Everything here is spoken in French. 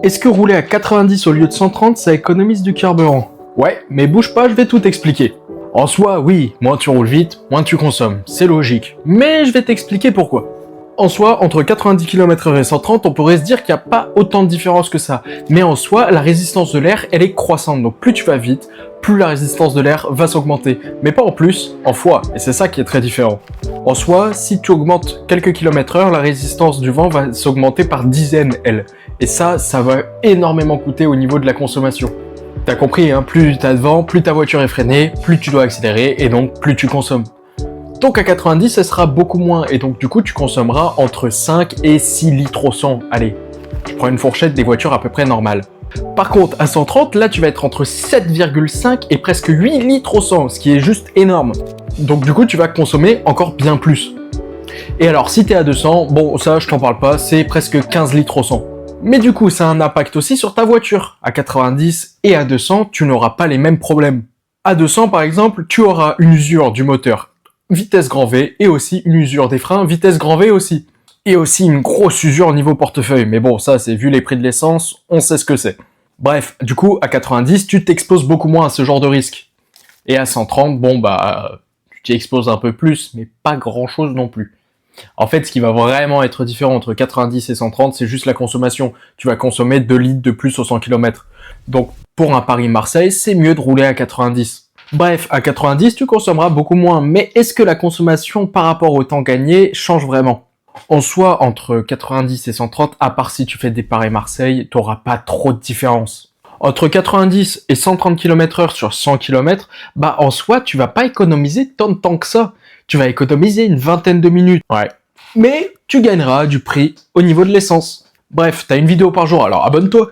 Est-ce que rouler à 90 au lieu de 130, ça économise du carburant? Ouais, mais bouge pas, je vais tout expliquer. En soi, oui, moins tu roules vite, moins tu consommes, c'est logique. Mais je vais t'expliquer pourquoi. En soi, entre 90 km/h et 130, on pourrait se dire qu'il n'y a pas autant de différence que ça. Mais en soi, la résistance de l'air, elle est croissante. Donc plus tu vas vite, plus la résistance de l'air va s'augmenter. Mais pas en plus, en fois. Et c'est ça qui est très différent. En soi, si tu augmentes quelques km/h, la résistance du vent va s'augmenter par dizaines, elle. Et ça va énormément coûter au niveau de la consommation. T'as compris, hein, plus t'as de vent, plus ta voiture est freinée, plus tu dois accélérer, et donc plus tu consommes. Donc à 90, ça sera beaucoup moins, et donc du coup tu consommeras entre 5 et 6 litres au 100. Allez, je prends une fourchette des voitures à peu près normales. Par contre, à 130, là tu vas être entre 7,5 et presque 8 litres au 100, ce qui est juste énorme. Donc du coup tu vas consommer encore bien plus. Et alors si t'es à 200, bon ça je t'en parle pas, c'est presque 15 litres au 100. Mais du coup ça a un impact aussi sur ta voiture. À 90 et à 200, tu n'auras pas les mêmes problèmes. À 200 par exemple, tu auras une usure du moteur vitesse grand V, et aussi une usure des freins, vitesse grand V aussi. Et aussi une grosse usure au niveau portefeuille, mais bon, ça c'est vu les prix de l'essence, on sait ce que c'est. Bref, du coup, à 90, tu t'exposes beaucoup moins à ce genre de risque. Et à 130, bon bah, tu t'y exposes un peu plus, mais pas grand chose non plus. En fait, ce qui va vraiment être différent entre 90 et 130, c'est juste la consommation. Tu vas consommer 2 litres de plus au 100 km. Donc, pour un Paris-Marseille, c'est mieux de rouler à 90. Bref, à 90, tu consommeras beaucoup moins, mais est-ce que la consommation par rapport au temps gagné change vraiment? En soi, entre 90 et 130, à part si tu fais des Paris-Marseille, tu n'auras pas trop de différence. Entre 90 et 130 km/h sur 100 km, bah en soi, tu vas pas économiser tant de temps que ça. Tu vas économiser une vingtaine de minutes. Ouais. Mais tu gagneras du prix au niveau de l'essence. Bref, t'as une vidéo par jour, alors abonne-toi.